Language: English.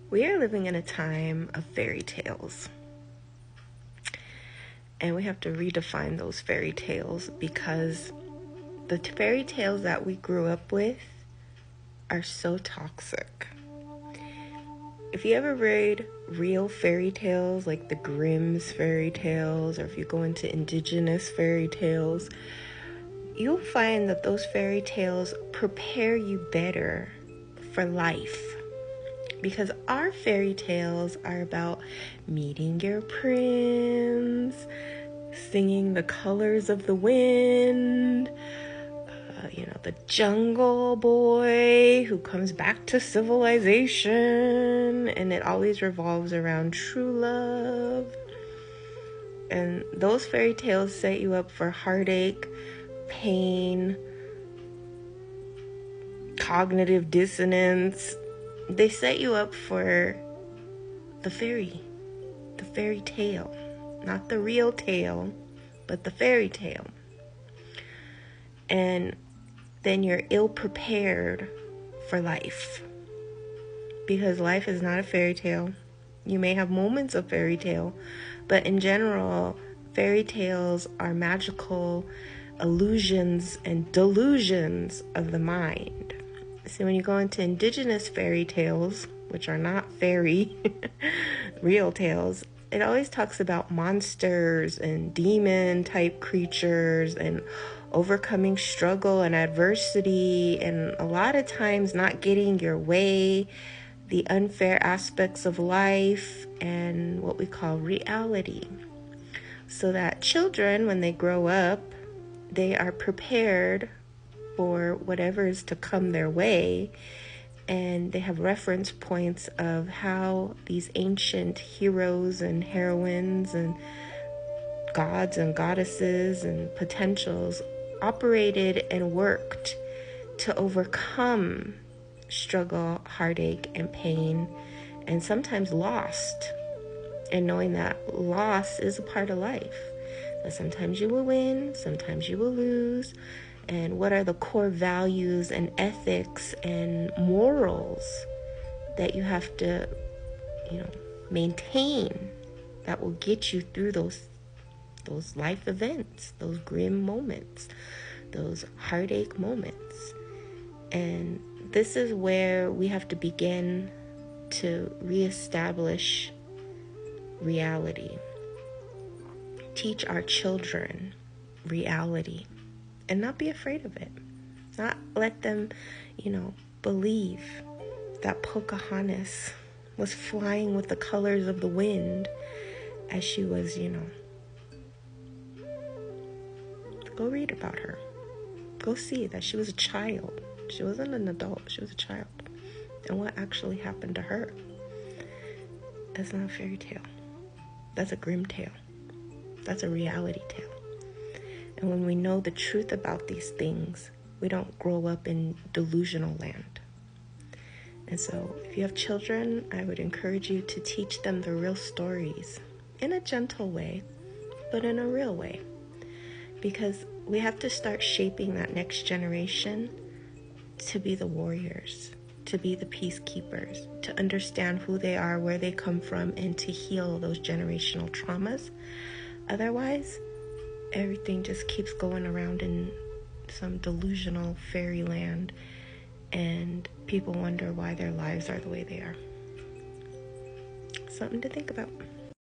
We are living in a time of fairy tales. And we have to redefine those fairy tales because the fairy tales that we grew up with are so toxic. If you ever read real fairy tales like the Grimm's fairy tales, or if you go into indigenous fairy tales, you'll find that those fairy tales prepare you better for life. Because our fairy tales are about meeting your prince, singing the colors of the wind, the jungle boy who comes back to civilization, and it always revolves around true love. And those fairy tales set you up for heartache, pain, cognitive dissonance. They set you up for the fairy tale, not the real tale, but the fairy tale. And then you're ill prepared for life, because life is not a fairy tale. You may have moments of fairy tale, but in general, fairy tales are magical illusions and delusions of the mind. So when you go into indigenous fairy tales, which are not fairy real tales, it always talks about monsters and demon type creatures and overcoming struggle and adversity, and a lot of times not getting your way, the unfair aspects of life, and what we call reality. So that children, when they grow up, they are prepared for whatever is to come their way, and they have reference points of how these ancient heroes and heroines and gods and goddesses and potentials operated and worked to overcome struggle, heartache, and pain, and sometimes lost. And knowing that loss is a part of life, that sometimes you will win, sometimes you will lose, and what are the core values and ethics and morals that you have to, maintain, that will get you through those life events, those grim moments, those heartache moments. And this is where we have to begin to reestablish reality. Teach our children reality and not be afraid of it. Not let them, believe that Pocahontas was flying with the colors of the wind as she was, Go read about her. Go see that she was a child. She wasn't an adult. She was a child. And what actually happened to her? That's not a fairy tale. That's a grim tale. That's a reality tale. And when we know the truth about these things, we don't grow up in delusional land. And so if you have children, I would encourage you to teach them the real stories in a gentle way, but in a real way. Because we have to start shaping that next generation to be the warriors, to be the peacekeepers, to understand who they are, where they come from, and to heal those generational traumas. Otherwise, everything just keeps going around in some delusional fairyland, and people wonder why their lives are the way they are. Something to think about.